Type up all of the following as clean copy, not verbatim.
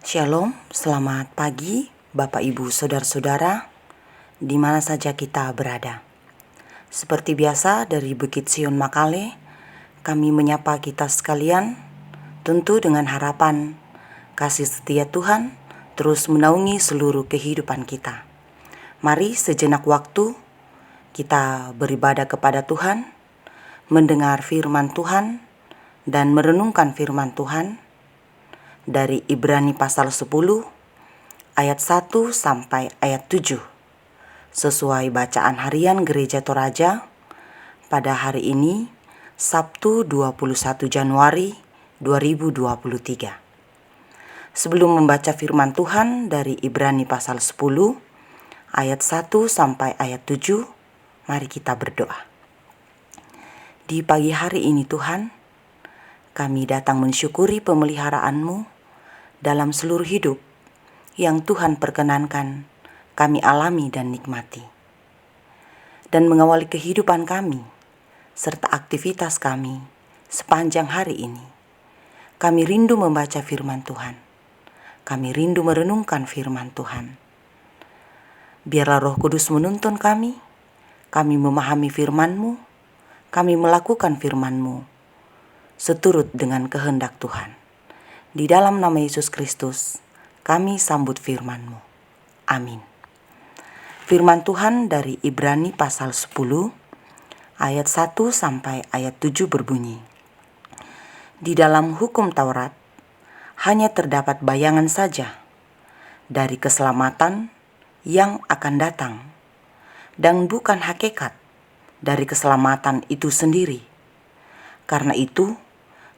Shalom, selamat pagi Bapak Ibu Saudara-saudara di mana saja kita berada. Seperti biasa dari Bukit Sion Makale, kami menyapa kita sekalian tentu dengan harapan kasih setia Tuhan terus menaungi seluruh kehidupan kita. Mari sejenak waktu kita beribadah kepada Tuhan, mendengar firman Tuhan dan merenungkan firman Tuhan dari Ibrani pasal 10 ayat 1 sampai ayat 7 sesuai bacaan harian Gereja Toraja pada hari ini Sabtu 21 Januari 2023. Sebelum membaca firman Tuhan dari Ibrani pasal 10 ayat 1 sampai ayat 7, mari kita berdoa. Di pagi hari ini Tuhan, kami datang mensyukuri pemeliharaan-Mu dalam seluruh hidup yang Tuhan perkenankan kami alami dan nikmati. Dan mengawali kehidupan kami serta aktivitas kami sepanjang hari ini. Kami rindu membaca firman Tuhan. Kami rindu merenungkan firman Tuhan. Biarlah Roh Kudus menuntun kami memahami firman-Mu, kami melakukan firman-Mu seturut dengan kehendak Tuhan. Di dalam nama Yesus Kristus, kami sambut firman-Mu. Amin. Firman Tuhan dari Ibrani pasal 10, ayat 1 sampai ayat 7 berbunyi. Di dalam hukum Taurat, hanya terdapat bayangan saja dari keselamatan yang akan datang, dan bukan hakikat dari keselamatan itu sendiri. Karena itu,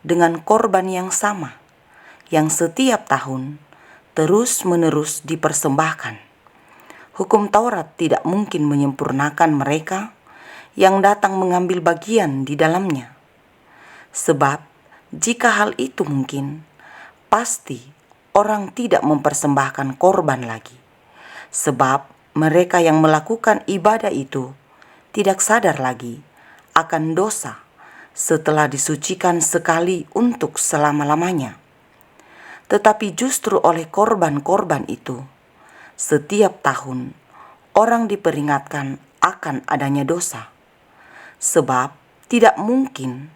dengan korban yang sama, yang setiap tahun terus-menerus dipersembahkan, hukum Taurat tidak mungkin menyempurnakan mereka yang datang mengambil bagian di dalamnya. Sebab jika hal itu mungkin, pasti orang tidak mempersembahkan korban lagi. Sebab mereka yang melakukan ibadah itu tidak sadar lagi akan dosa setelah disucikan sekali untuk selama-lamanya. Tetapi justru oleh korban-korban itu, setiap tahun orang diperingatkan akan adanya dosa. Sebab tidak mungkin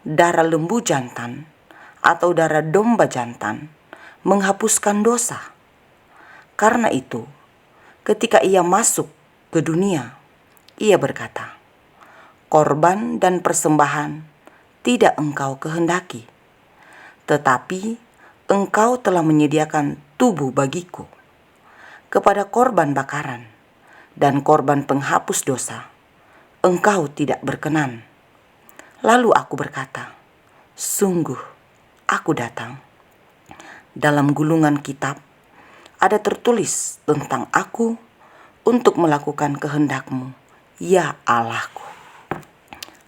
darah lembu jantan atau darah domba jantan menghapuskan dosa. Karena itu, ketika ia masuk ke dunia, ia berkata, "Korban dan persembahan tidak engkau kehendaki, tetapi engkau telah menyediakan tubuh bagiku. Kepada korban bakaran dan korban penghapus dosa, engkau tidak berkenan." Lalu aku berkata, "Sungguh, aku datang." Dalam gulungan kitab ada tertulis tentang aku untuk melakukan kehendak-Mu, ya Allahku.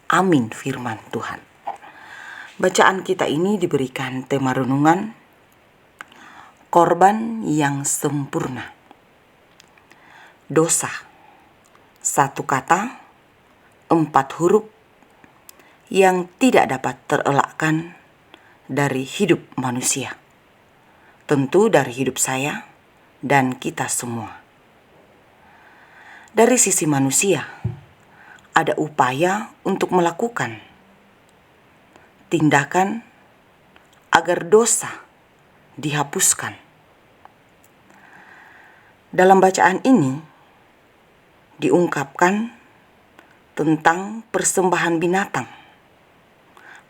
Amin firman Tuhan. Bacaan kita ini diberikan tema renungan korban yang sempurna. Dosa, satu kata, 4 huruf yang tidak dapat terelakkan dari hidup manusia. Tentu dari hidup saya dan kita semua. Dari sisi manusia, ada upaya untuk melakukan tindakan agar dosa dihapuskan. Dalam bacaan ini diungkapkan tentang persembahan binatang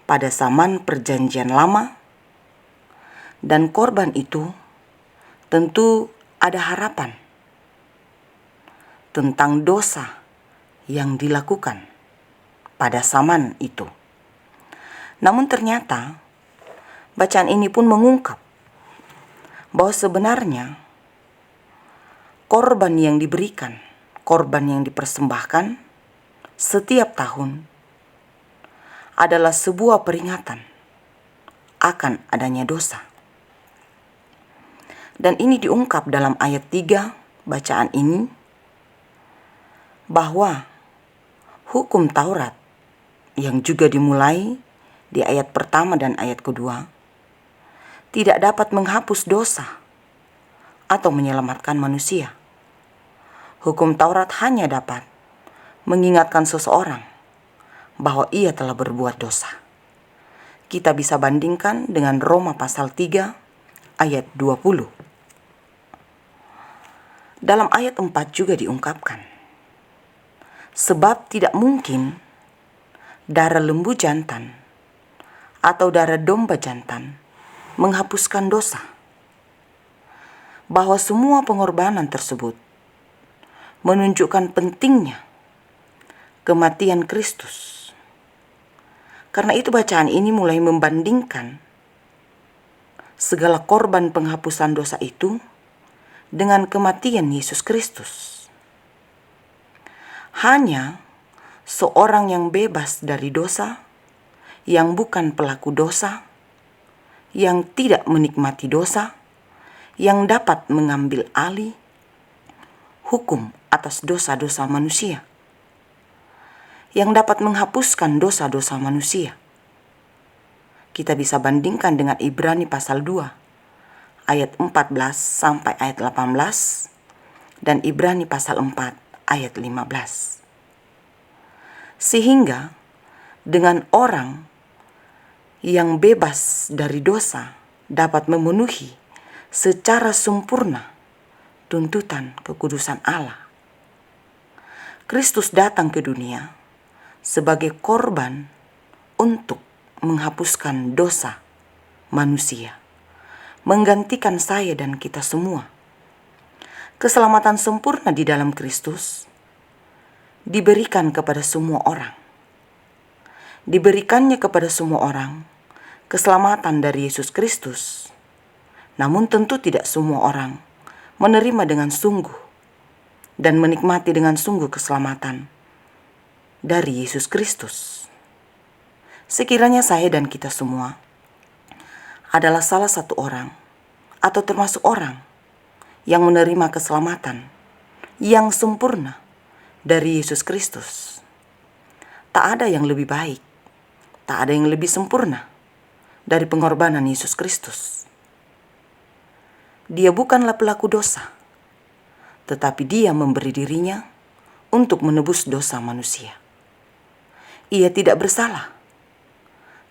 pada zaman Perjanjian Lama, dan korban itu tentu ada harapan tentang dosa yang dilakukan pada zaman itu. Namun ternyata bacaan ini pun mengungkap bahwa sebenarnya korban yang diberikan, korban yang dipersembahkan setiap tahun adalah sebuah peringatan akan adanya dosa. Dan ini diungkap dalam ayat 3 bacaan ini, bahwa hukum Taurat yang juga dimulai di ayat pertama dan ayat kedua tidak dapat menghapus dosa atau menyelamatkan manusia. Hukum Taurat hanya dapat mengingatkan seseorang bahwa ia telah berbuat dosa. Kita bisa bandingkan dengan Roma pasal 3 ayat 20. Dalam ayat 4 juga diungkapkan, sebab tidak mungkin darah lembu jantan atau darah domba jantan menghapuskan dosa. Bahwa semua pengorbanan tersebut menunjukkan pentingnya kematian Kristus. Karena itu bacaan ini mulai membandingkan segala korban penghapusan dosa itu dengan kematian Yesus Kristus. Hanya seorang yang bebas dari dosa, yang bukan pelaku dosa, yang tidak menikmati dosa, yang dapat mengambil alih hukum atas dosa-dosa manusia, yang dapat menghapuskan dosa-dosa manusia. Kita bisa bandingkan dengan Ibrani pasal 2 ayat 14 sampai ayat 18 dan Ibrani pasal 4 ayat 15. Sehingga dengan orang yang bebas dari dosa dapat memenuhi secara sempurna tuntutan kekudusan Allah. Kristus datang ke dunia sebagai korban untuk menghapuskan dosa manusia, menggantikan saya dan kita semua. Keselamatan sempurna di dalam Kristus diberikan kepada semua orang. Diberikannya kepada semua orang keselamatan dari Yesus Kristus. Namun tentu tidak semua orang menerima dengan sungguh dan menikmati dengan sungguh keselamatan dari Yesus Kristus. Sekiranya saya dan kita semua adalah salah satu orang atau termasuk orang yang menerima keselamatan yang sempurna dari Yesus Kristus, tak ada yang lebih baik, tak ada yang lebih sempurna dari pengorbanan Yesus Kristus. Dia bukanlah pelaku dosa, tetapi dia memberi dirinya untuk menebus dosa manusia. Ia tidak bersalah,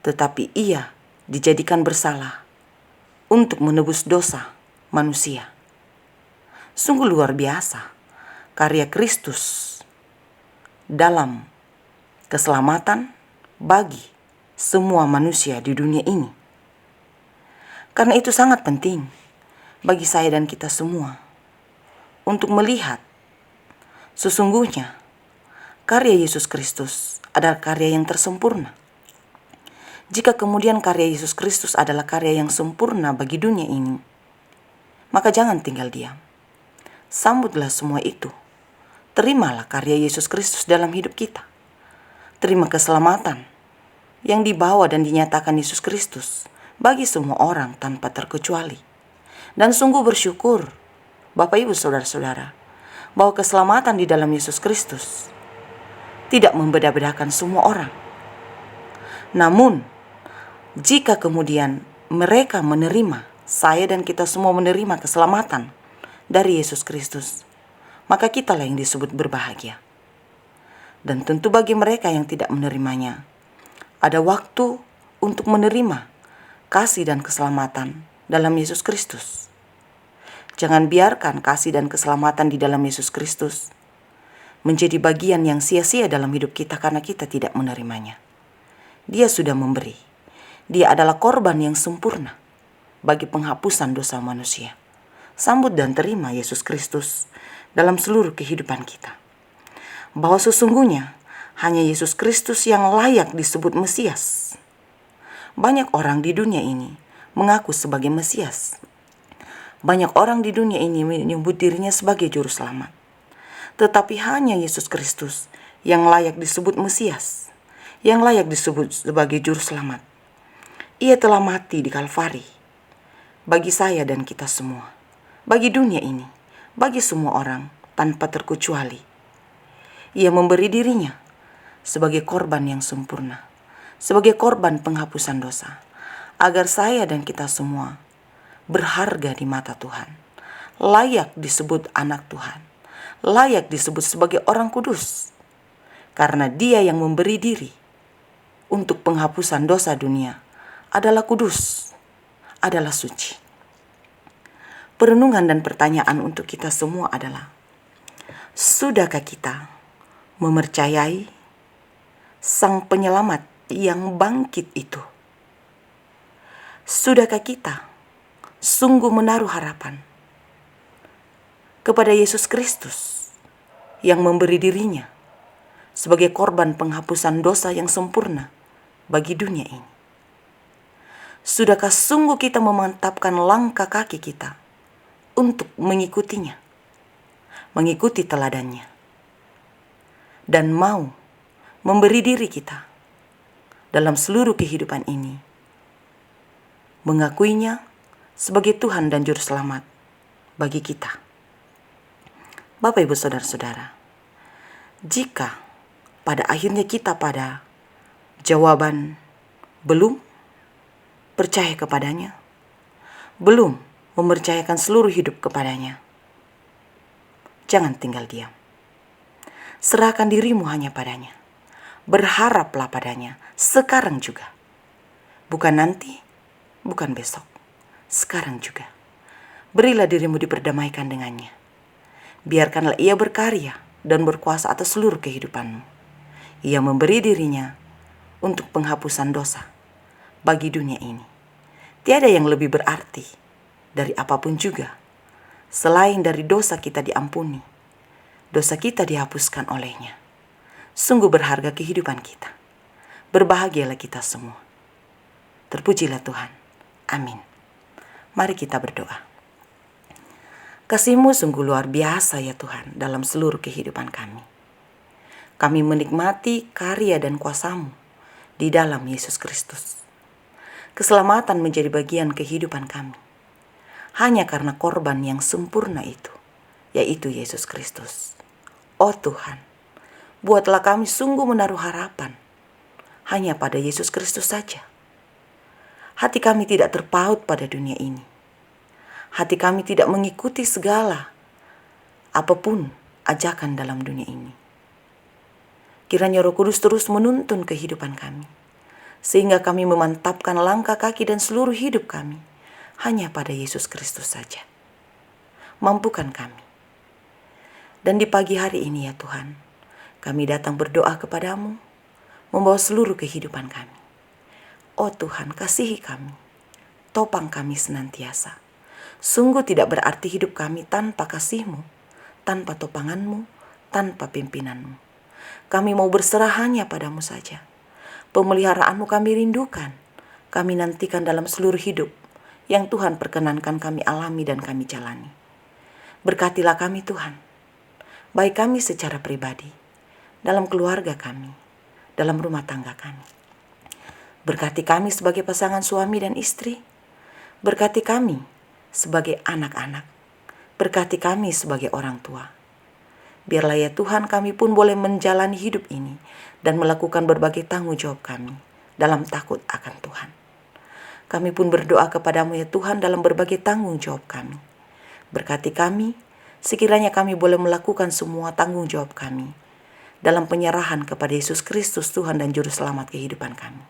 tetapi ia dijadikan bersalah untuk menebus dosa manusia. Sungguh luar biasa karya Kristus dalam keselamatan bagi semua manusia di dunia ini. Karena itu sangat penting bagi saya dan kita semua untuk melihat sesungguhnya karya Yesus Kristus adalah karya yang tersempurna. Jika kemudian karya Yesus Kristus adalah karya yang sempurna bagi dunia ini, maka jangan tinggal diam. Sambutlah semua itu. Terimalah karya Yesus Kristus dalam hidup kita. Terima keselamatan yang dibawa dan dinyatakan Yesus Kristus bagi semua orang tanpa terkecuali. Dan sungguh bersyukur, Bapak Ibu Saudara-saudara, bahwa keselamatan di dalam Yesus Kristus tidak membeda-bedakan semua orang. Namun, jika kemudian mereka menerima, saya dan kita semua menerima keselamatan dari Yesus Kristus, maka kitalah yang disebut berbahagia. Dan tentu bagi mereka yang tidak menerimanya, ada waktu untuk menerima kasih dan keselamatan dalam Yesus Kristus. Jangan biarkan kasih dan keselamatan di dalam Yesus Kristus menjadi bagian yang sia-sia dalam hidup kita karena kita tidak menerimanya. Dia sudah memberi. Dia adalah korban yang sempurna bagi penghapusan dosa manusia. Sambut dan terima Yesus Kristus dalam seluruh kehidupan kita. Bahwa sesungguhnya hanya Yesus Kristus yang layak disebut Mesias. Banyak orang di dunia ini mengaku sebagai Mesias. Banyak orang di dunia ini menyebut dirinya sebagai juru selamat. Tetapi hanya Yesus Kristus yang layak disebut Mesias, yang layak disebut sebagai juru selamat. Ia telah mati di Kalvari bagi saya dan kita semua, bagi dunia ini, bagi semua orang tanpa terkecuali. Ia memberi dirinya sebagai korban yang sempurna, sebagai korban penghapusan dosa, agar saya dan kita semua berharga di mata Tuhan, layak disebut anak Tuhan, layak disebut sebagai orang kudus, karena Dia yang memberi diri untuk penghapusan dosa dunia adalah kudus, adalah suci. Perenungan dan pertanyaan untuk kita semua adalah, sudahkah kita mempercayai Sang Penyelamat yang bangkit itu? Sudahkah kita sungguh menaruh harapan kepada Yesus Kristus yang memberi dirinya sebagai korban penghapusan dosa yang sempurna bagi dunia ini? Sudahkah sungguh kita memantapkan langkah kaki kita untuk mengikutinya, mengikuti teladannya, dan mau memberi diri kita dalam seluruh kehidupan ini, mengakuinya sebagai Tuhan dan Juru Selamat bagi kita? Bapak, Ibu, Saudara-saudara, jika pada akhirnya kita pada jawaban belum percaya kepadanya, belum mempercayakan seluruh hidup kepadanya, jangan tinggal diam. Serahkan dirimu hanya padanya. Berharaplah padanya sekarang juga. Bukan nanti, bukan besok, sekarang juga. Berilah dirimu diperdamaikan dengannya. Biarkanlah Ia berkarya dan berkuasa atas seluruh kehidupanmu. Ia memberi dirinya untuk penghapusan dosa bagi dunia ini. Tiada yang lebih berarti dari apapun juga selain dari dosa kita diampuni, dosa kita dihapuskan olehnya. Sungguh berharga kehidupan kita. Berbahagialah kita semua. Terpujilah Tuhan. Amin. Mari kita berdoa. Kasih-Mu sungguh luar biasa ya Tuhan dalam seluruh kehidupan kami. Kami menikmati karya dan kuasa-Mu di dalam Yesus Kristus. Keselamatan menjadi bagian kehidupan kami hanya karena korban yang sempurna itu, yaitu Yesus Kristus. Oh Tuhan, buatlah kami sungguh menaruh harapan hanya pada Yesus Kristus saja. Hati kami tidak terpaut pada dunia ini. Hati kami tidak mengikuti segala apapun ajakan dalam dunia ini. Kiranya Roh Kudus terus menuntun kehidupan kami, sehingga kami memantapkan langkah kaki dan seluruh hidup kami hanya pada Yesus Kristus saja. Mampukan kami. Dan di pagi hari ini ya Tuhan, kami datang berdoa kepadamu, membawa seluruh kehidupan kami. Oh Tuhan, kasihi kami, topang kami senantiasa. Sungguh tidak berarti hidup kami tanpa kasih-Mu, tanpa topangan-Mu, tanpa pimpinan-Mu. Kami mau berserah hanya padamu saja. Pemeliharaanmu kami rindukan, kami nantikan dalam seluruh hidup yang Tuhan perkenankan kami alami dan kami jalani. Berkatilah kami Tuhan, baik kami secara pribadi, dalam keluarga kami, dalam rumah tangga kami. Berkati kami sebagai pasangan suami dan istri, berkati kami sebagai anak-anak, berkati kami sebagai orang tua. Biarlah ya Tuhan kami pun boleh menjalani hidup ini dan melakukan berbagai tanggung jawab kami dalam takut akan Tuhan. Kami pun berdoa kepadamu ya Tuhan dalam berbagai tanggung jawab kami. Berkati kami, sekiranya kami boleh melakukan semua tanggung jawab kami dalam penyerahan kepada Yesus Kristus Tuhan dan Juru Selamat kehidupan kami.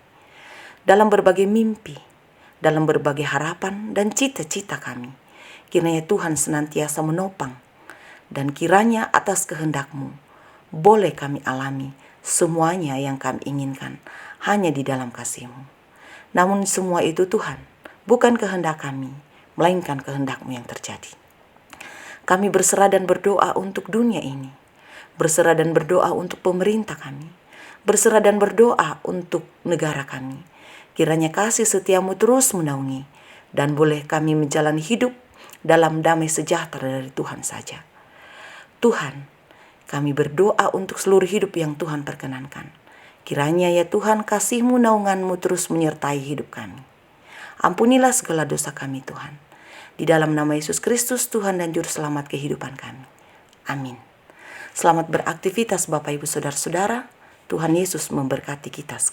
Dalam berbagai mimpi, dalam berbagai harapan dan cita-cita kami, kiranya Tuhan senantiasa menopang, dan kiranya atas kehendak-Mu boleh kami alami semuanya yang kami inginkan hanya di dalam kasih-Mu. Namun semua itu Tuhan, bukan kehendak kami, melainkan kehendak-Mu yang terjadi. Kami berserah dan berdoa untuk dunia ini, berserah dan berdoa untuk pemerintah kami, berserah dan berdoa untuk negara kami. Kiranya kasih setia-Mu terus menaungi, dan boleh kami menjalani hidup dalam damai sejahtera dari Tuhan saja. Tuhan, kami berdoa untuk seluruh hidup yang Tuhan perkenankan. Kiranya ya Tuhan kasih-Mu, naungan-Mu terus menyertai hidup kami. Ampunilah segala dosa kami Tuhan. Di dalam nama Yesus Kristus Tuhan dan Juru Selamat kehidupan kami. Amin. Selamat beraktivitas Bapak Ibu Saudara-saudara. Tuhan Yesus memberkati kita sekalian.